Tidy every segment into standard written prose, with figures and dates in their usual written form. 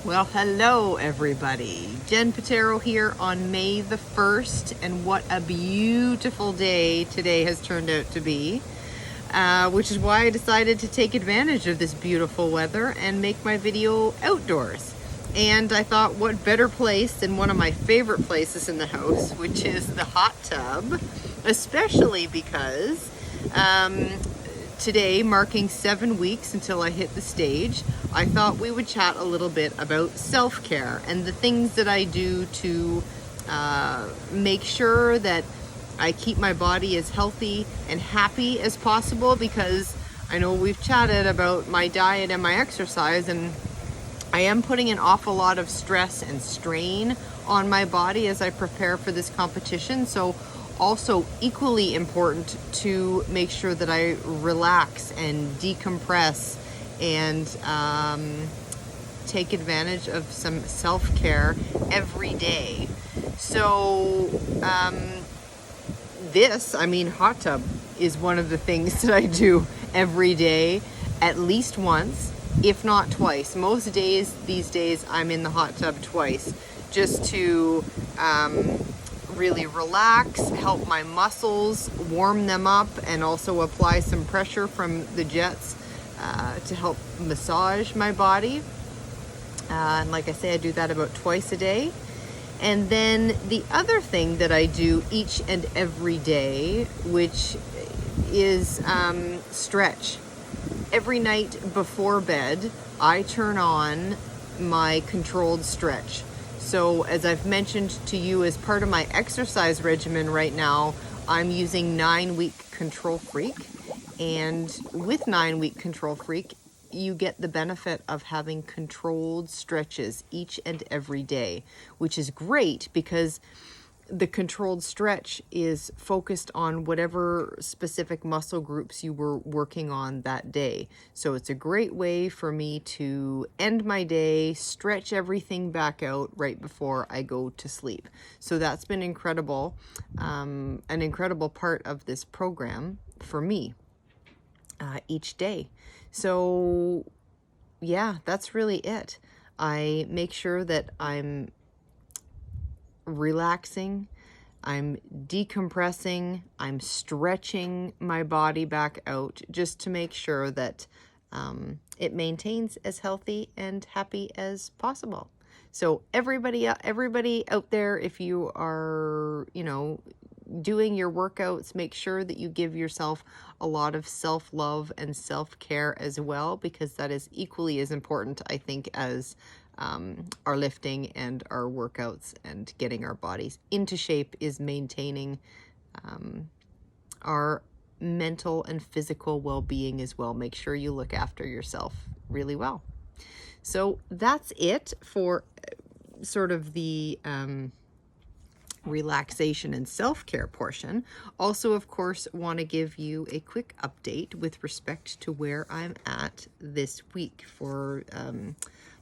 Well, hello everybody. Jen Patero here on May the 1st, and what a beautiful day today has turned out to be, which is why I decided to take advantage of this beautiful weather and make my video outdoors. And I thought, what better place than one of my favorite places in the house, which is the hot tub, especially because today, marking 7 weeks until I hit the stage, I thought we would chat a little bit about self-care and the things that I do to make sure that I keep my body as healthy and happy as possible, because I know we've chatted about my diet and my exercise, and I am putting an awful lot of stress and strain on my body as I prepare for this competition. So also equally important to make sure that I relax and decompress and take advantage of some self-care every day. So hot tub is one of the things that I do every day, at least once, if not twice. Most days these days I'm in the hot tub twice, just to really relax, help my muscles, warm them up, and also apply some pressure from the jets to help massage my body. And like I say, I do that about twice a day. And then the other thing that I do each and every day, which is stretch. Every night before bed, I turn on my controlled stretch. So as I've mentioned to you, as part of my exercise regimen right now, I'm using 9-week Control Freak. And with 9-week Control Freak, you get the benefit of having controlled stretches each and every day, which is great because the controlled stretch is focused on whatever specific muscle groups you were working on that day. So it's a great way for me to end my day, stretch everything back out right before I go to sleep. So that's been incredible, an incredible part of this program for me each day. So yeah, that's really it. I make sure that I'm relaxing, I'm decompressing, I'm stretching my body back out, just to make sure that it maintains as healthy and happy as possible. So everybody out there, if you are, doing your workouts, make sure that you give yourself a lot of self-love and self-care as well, because that is equally as important, I think, as our lifting and our workouts and getting our bodies into shape is maintaining our mental and physical well-being as well. Make sure you look after yourself really well. So that's it for sort of the relaxation and self-care portion. Also, of course, want to give you a quick update with respect to where I'm at this week for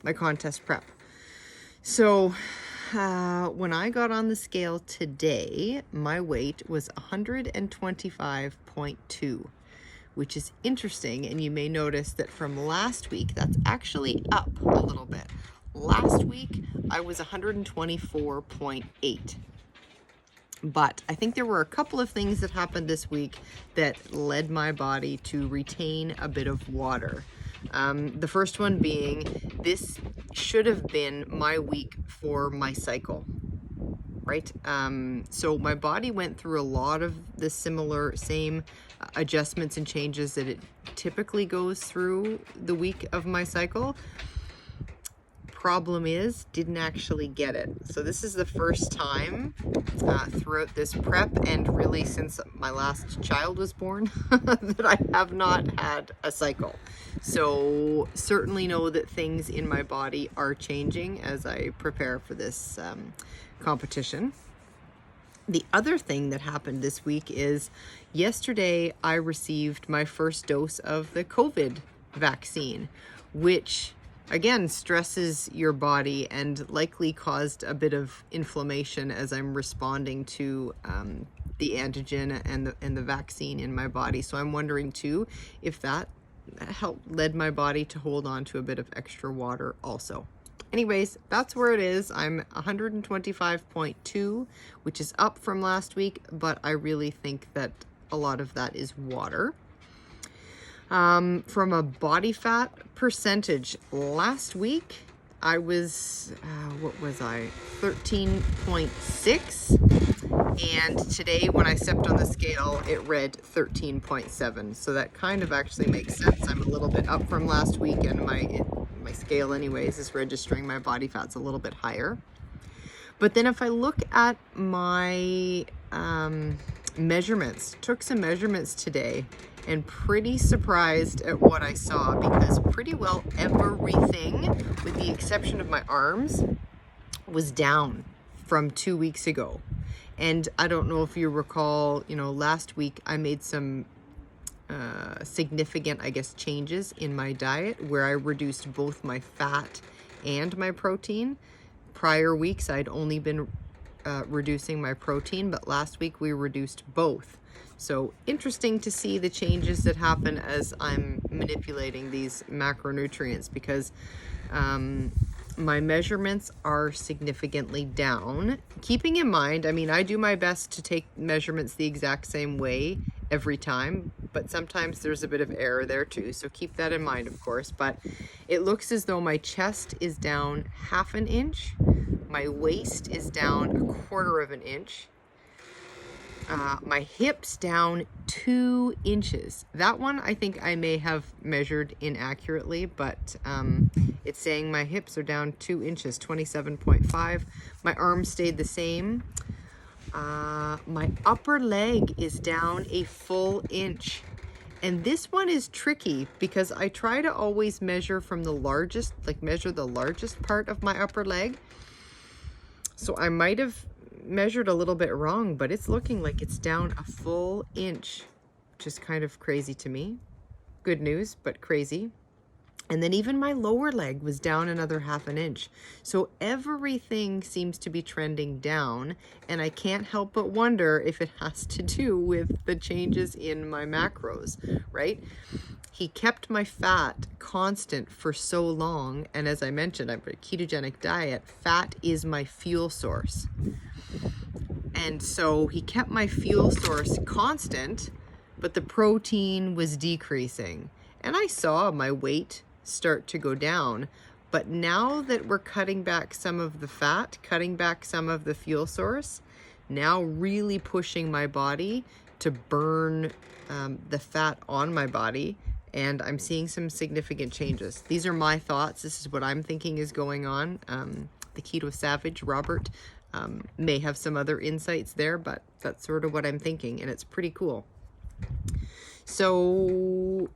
my contest prep. So when I got on the scale today, my weight was 125.2, which is interesting. And you may notice that from last week, that's actually up a little bit. Last week, I was 124.8. But I think there were a couple of things that happened this week that led my body to retain a bit of water. The first one being, this should have been my week for my cycle, right? So my body went through a lot of the same adjustments and changes that it typically goes through the week of my cycle. Problem is, didn't actually get it. So this is the first time throughout this prep, and really since my last child was born, that I have not had a cycle. So certainly know that things in my body are changing as I prepare for this competition. The other thing that happened this week is yesterday I received my first dose of the COVID vaccine, which again stresses your body and likely caused a bit of inflammation as I'm responding to the antigen and the vaccine in my body. So I'm wondering too if that led my body to hold on to a bit of extra water also. anyways, that's where it is. I'm 125.2, which is up from last week, but I really think that a lot of that is water. From a body fat percentage, last week I was, 13.6. And today when I stepped on the scale, it read 13.7. So that kind of actually makes sense. I'm a little bit up from last week, and my scale anyways is registering my body fat's a little bit higher. But then if I look at my measurements, took some measurements today, and pretty surprised at what I saw, because pretty well everything, with the exception of my arms, was down from 2 weeks ago. And I don't know if you recall, last week I made some significant, changes in my diet where I reduced both my fat and my protein. Prior weeks I'd only been reducing my protein, but last week we reduced both. So interesting to see the changes that happen as I'm manipulating these macronutrients, because my measurements are significantly down. Keeping in mind, I do my best to take measurements the exact same way every time, but sometimes there's a bit of error there too. So keep that in mind, of course. But it looks as though my chest is down 1/2 inch. My waist is down 1/4 inch. My hips down 2 inches. That one I think I may have measured inaccurately, but it's saying my hips are down 2 inches, 27.5. My arms stayed the same. My upper leg is down a full inch. And this one is tricky because I try to always measure from the largest, measure the largest part of my upper leg. So I might have measured a little bit wrong, but it's looking like it's down a full inch, which is kind of crazy to me. Good news, but crazy. And then even my lower leg was down another 1/2 inch. So everything seems to be trending down, and I can't help but wonder if it has to do with the changes in my macros, right? He kept my fat constant for so long, and as I mentioned, I'm a ketogenic diet. Fat is my fuel source. And so he kept my fuel source constant, but the protein was decreasing. And I saw my weight start to go down. But now that we're cutting back some of the fat, cutting back some of the fuel source, now really pushing my body to burn the fat on my body. And I'm seeing some significant changes. These are my thoughts. This is what I'm thinking is going on. The Keto Savage, Robert, may have some other insights there, but that's sort of what I'm thinking, and it's pretty cool. So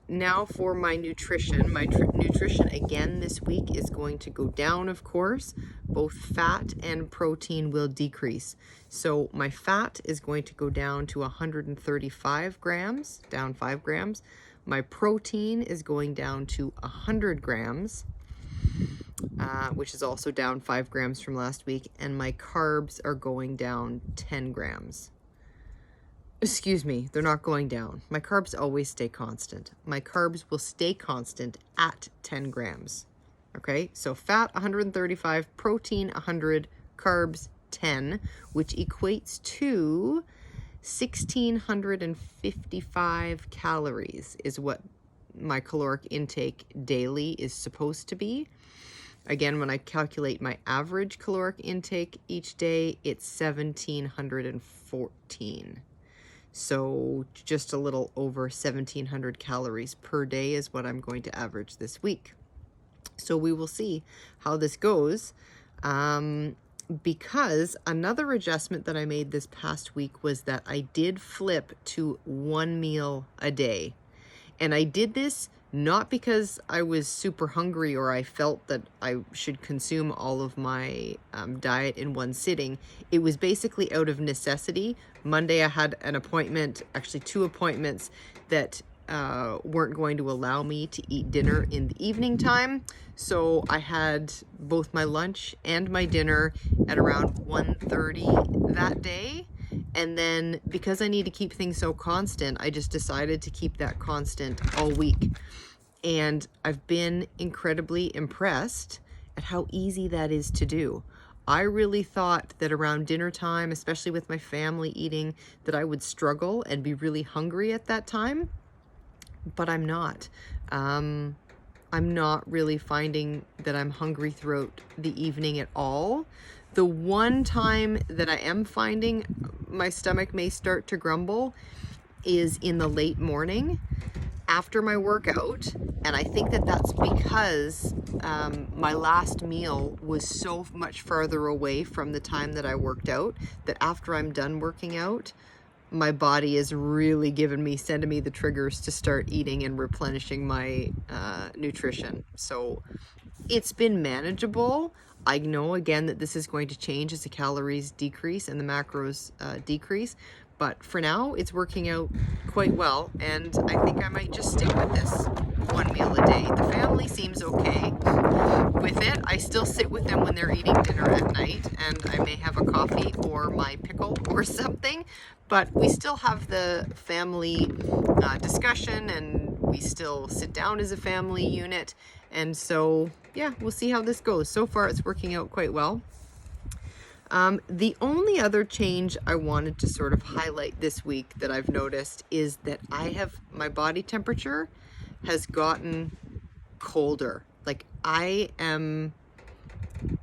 now for my nutrition. My nutrition again this week is going to go down, of course. Both fat and protein will decrease. So my fat is going to go down to 135 grams, down 5 grams. My protein is going down to 100 grams. Which is also down 5 grams from last week, and my carbs are going down 10 grams. Excuse me, they're not going down. My carbs always stay constant. My carbs will stay constant at 10 grams. Okay, so fat 135, protein 100, carbs 10, which equates to 1,655 calories is what my caloric intake daily is supposed to be. Again, when I calculate my average caloric intake each day, it's 1,714. So just a little over 1,700 calories per day is what I'm going to average this week. So we will see how this goes. Because another adjustment that I made this past week was that I did flip to 1 meal a day. And I did this not because I was super hungry or I felt that I should consume all of my diet in one sitting. It was basically out of necessity. Monday I had an appointment, actually 2 appointments that weren't going to allow me to eat dinner in the evening time. So I had both my lunch and my dinner at around 1:30 that day. And then because I need to keep things so constant, I just decided to keep that constant all week. And I've been incredibly impressed at how easy that is to do. I really thought that around dinner time, especially with my family eating, that I would struggle and be really hungry at that time, but I'm not. I'm not really finding that I'm hungry throughout the evening at all. The one time that I am finding my stomach may start to grumble is in the late morning after my workout, and I think that that's because my last meal was so much farther away from the time that I worked out that after I'm done working out, my body is really sending me the triggers to start eating and replenishing my nutrition. So it's been manageable. I know again that this is going to change as the calories decrease and the macros decrease, but for now it's working out quite well, and I think I might just stick with this one meal a day. The family seems okay with it. I still sit with them when they're eating dinner at night, and I may have a coffee or my pickle or something, but we still have the family discussion, and we still sit down as a family unit. And so, yeah, we'll see how this goes. So far, it's working out quite well. The only other change I wanted to sort of highlight this week that I've noticed is that my body temperature has gotten colder. Like, I am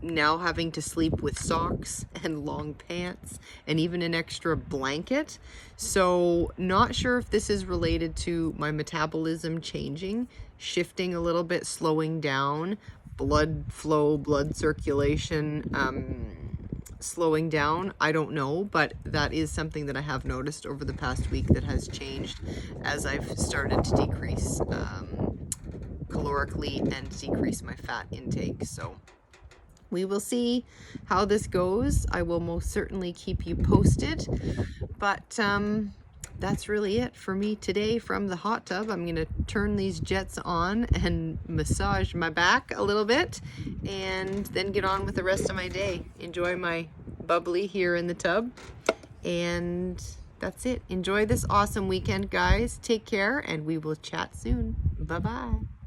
now having to sleep with socks and long pants and even an extra blanket. So not sure if this is related to my metabolism changing, shifting a little bit, slowing down, blood flow, blood circulation, slowing down. I don't know, but that is something that I have noticed over the past week that has changed as I've started to decrease calorically and decrease my fat intake. So we will see how this goes. I will most certainly keep you posted, but that's really it for me today from the hot tub. I'm gonna turn these jets on and massage my back a little bit and then get on with the rest of my day. Enjoy my bubbly here in the tub, and that's it. Enjoy this awesome weekend, guys. Take care, and we will chat soon. Bye-bye.